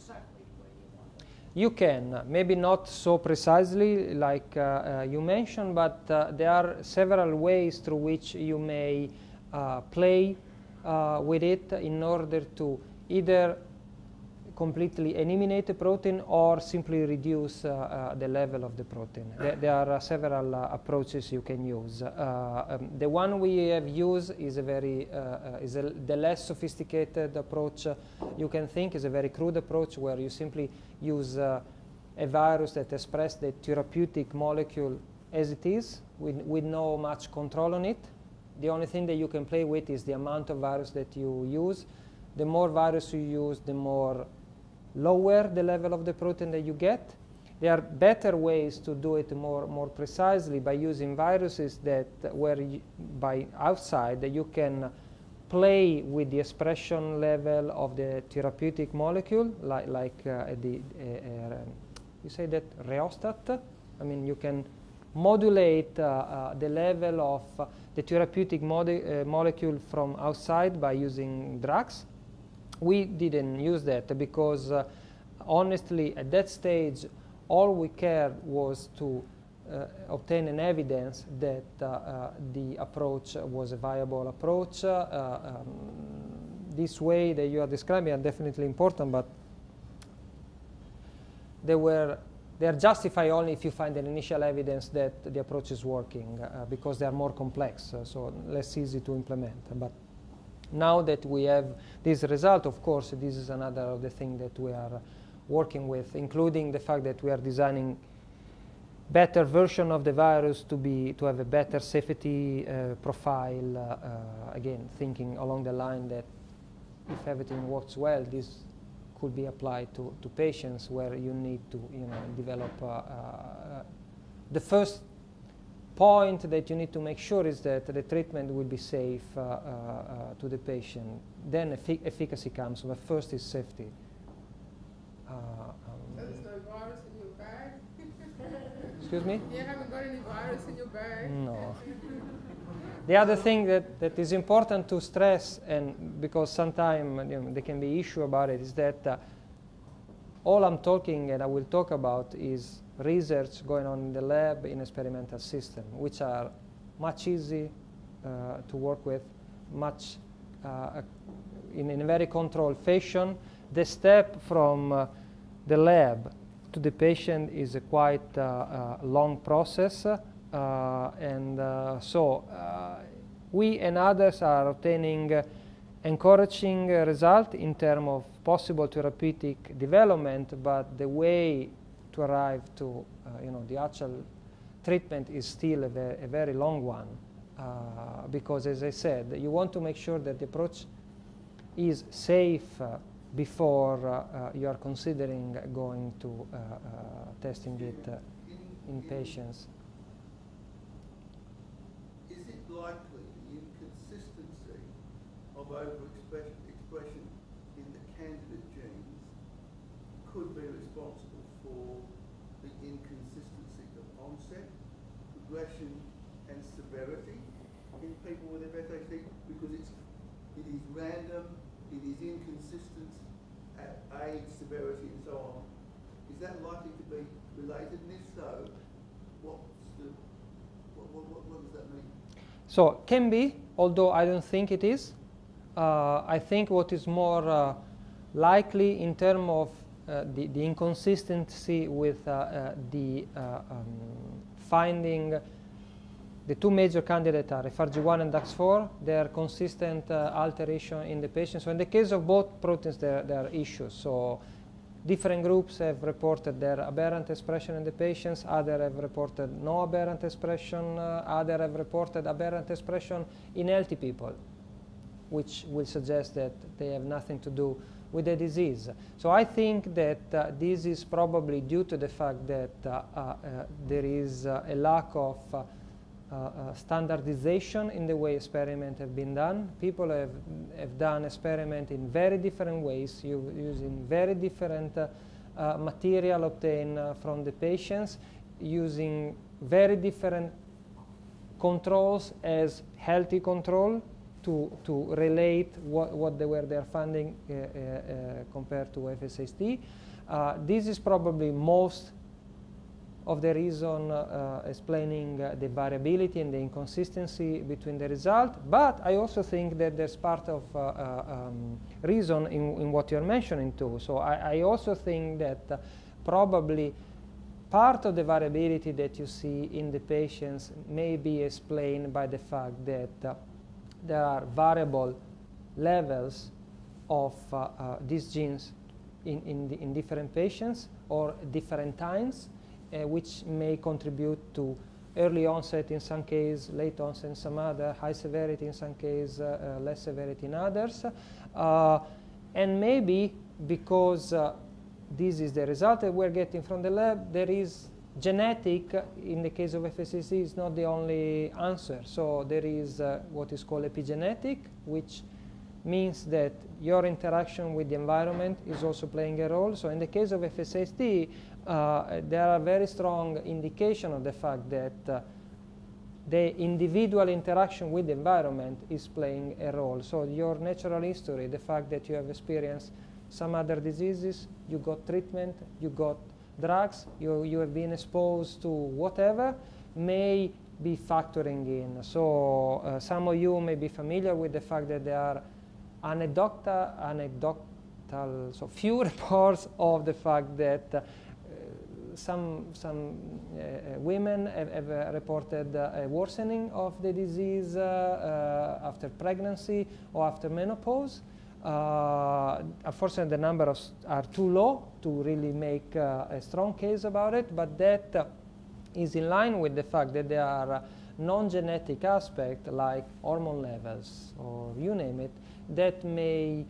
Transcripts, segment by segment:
exactly where you want them? You can, maybe not so precisely like you mentioned, but there are several ways through which you may play with it in order to either completely eliminate the protein or simply reduce the level of the protein. There are several approaches you can use. The one we have used is the less sophisticated approach you can think. Is a very crude approach where you simply use a virus that expresses the therapeutic molecule as it is with no much control on it. The only thing that you can play with is the amount of virus that you use. The more virus you use, the more lower the level of the protein that you get. There are better ways to do it more precisely by using viruses that by outside that you can play with the expression level of the therapeutic molecule, like you say that rheostat. I mean, you can modulate the level of the therapeutic molecule from outside by using drugs. We didn't use that because, honestly, at that stage, all we cared was to obtain an evidence that the approach was a viable approach. This way that you are describing are definitely important, but they are justified only if you find an initial evidence that the approach is working, because they are more complex, so less easy to implement. But now that we have this result, of course, this is another of the things that we are working with, including the fact that we are designing better version of the virus to have a better safety profile. Again, thinking along the line that if everything works well, this could be applied to patients where you need to develop. The first point that you need to make sure is that the treatment will be safe to the patient. Then efficacy comes, but first is safety. So there's no virus in your bag? Excuse me? You haven't got any virus in your bag? No. The other thing that is important to stress, and because sometimes there can be issue about it, is that all I'm talking and I will talk about is research going on in the lab in experimental system, which are much easy to work with, much in a very controlled fashion. The step from the lab to the patient is a quite long process, so we and others are obtaining encouraging result in terms of possible therapeutic development, but the way to arrive to the actual treatment is still a very long one, because, as I said, you want to make sure that the approach is safe before you are considering going to testing it in patients. Is it likely the inconsistency of overexpression in the candidate genes could be responsible for the inconsistency of onset, progression, and severity in people with FSH? Because it is random, it is inconsistent at age, severity, and so on. Is that likely to be related? And if so, what does that mean? So can be, although I don't think it is. I think what is more likely in terms of the inconsistency with the finding the two major candidates are FRG1 and DAX4. They are consistent alteration in the patient. So in the case of both proteins, there are issues. So different groups have reported their aberrant expression in the patients. Others have reported no aberrant expression. Others have reported aberrant expression in healthy people, which will suggest that they have nothing to do with the disease. So I think that this is probably due to the fact that there is a lack of standardization in the way experiments have been done. People have done experiments in very different ways, using very different material obtained from the patients, using very different controls as healthy control to relate what they are finding compared to FSH. This is probably most of the reason explaining the variability and the inconsistency between the result, but I also think that there's part of reason in what you're mentioning too. So I also think that probably part of the variability that you see in the patients may be explained by the fact that there are variable levels of these genes in different patients or different times, which may contribute to early onset in some cases, late onset in some other, high severity in some cases, less severity in others. And maybe because this is the result that we're getting from the lab, there is genetic, in the case of FSH, is not the only answer. So there is what is called epigenetic, which means that your interaction with the environment is also playing a role. So in the case of FSH, there are very strong indication of the fact that the individual interaction with the environment is playing a role. So your natural history, the fact that you have experienced some other diseases, you got treatment, you got drugs, you have been exposed to whatever, may be factoring in. So some of you may be familiar with the fact that there are anecdotal, so few reports of the fact that some women have reported a worsening of the disease after pregnancy or after menopause. Unfortunately, the numbers are too low to really make a strong case about it, but that is in line with the fact that there are non-genetic aspects like hormone levels or you name it that may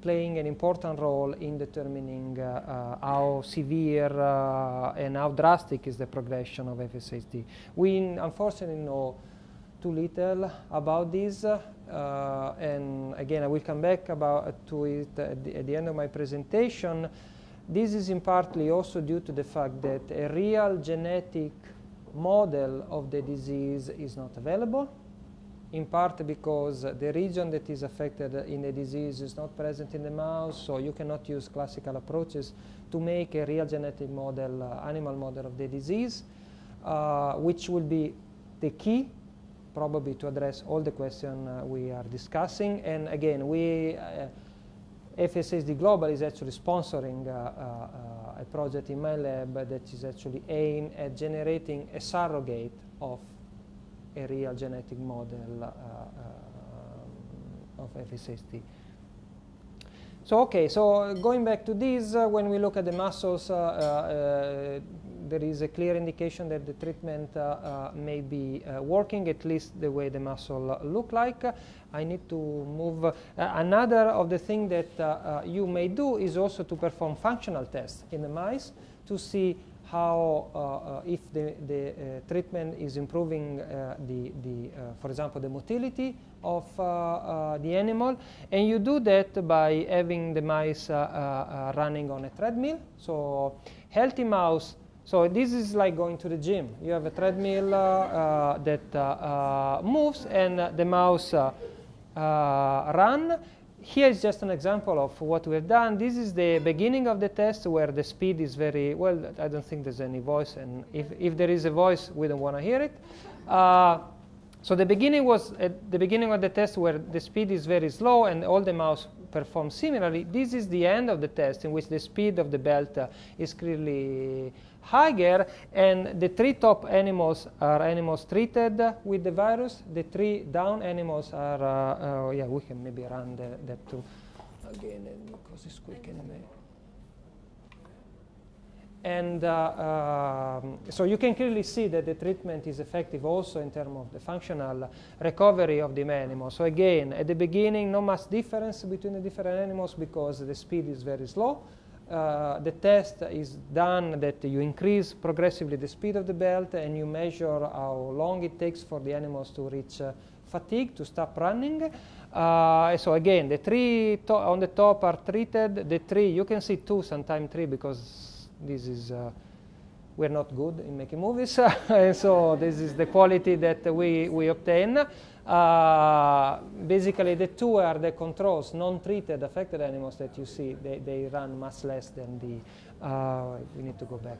playing an important role in determining how severe and how drastic is the progression of FSH. We unfortunately know too little about this, and again I will come back to it at the end of my presentation. This is in partly also due to the fact that a real genetic model of the disease is not available, in part because the region that is affected in the disease is not present in the mouse, so you cannot use classical approaches to make a real genetic model, animal model of the disease, which will be the key probably to address all the questions we are discussing. And again, FSHD Global is actually sponsoring a project in my lab that is actually aimed at generating a surrogate of a real genetic model of FSHD. So okay, so going back to this, when we look at the muscles, there is a clear indication that the treatment may be working, at least the way the muscle look like. I need to move. Another of the things that you may do is also to perform functional tests in the mice to see how, if the treatment is improving for example, the motility of the animal. And you do that by having the mice running on a treadmill. So healthy mouse, so this is like going to the gym. You have a treadmill that moves and the mouse run. Here is just an example of what we have done. This is the beginning of the test where the speed is very, well, I don't think there's any voice, and if there is a voice, we don't want to hear it. So the beginning was at the beginning of the test where the speed is very slow and all the mouse perform similarly. This is the end of the test in which the speed of the belt is clearly higher, and the 3 top animals are animals treated with the virus. The 3 down animals are, yeah, we can maybe run that too again because it's quick anyway. And so you can clearly see that the treatment is effective also in terms of the functional recovery of the animal. So again, at the beginning, not much difference between the different animals because the speed is very slow. The test is done that you increase progressively the speed of the belt and you measure how long it takes for the animals to reach fatigue, to stop running. So again, the 3 on the top are treated. The 3, you can see 2, sometimes 3, because this is we're not good in making movies, and so this is the quality that we obtain. Basically, the two are the controls, non-treated affected animals that you see. They run much less than the. We need to go back.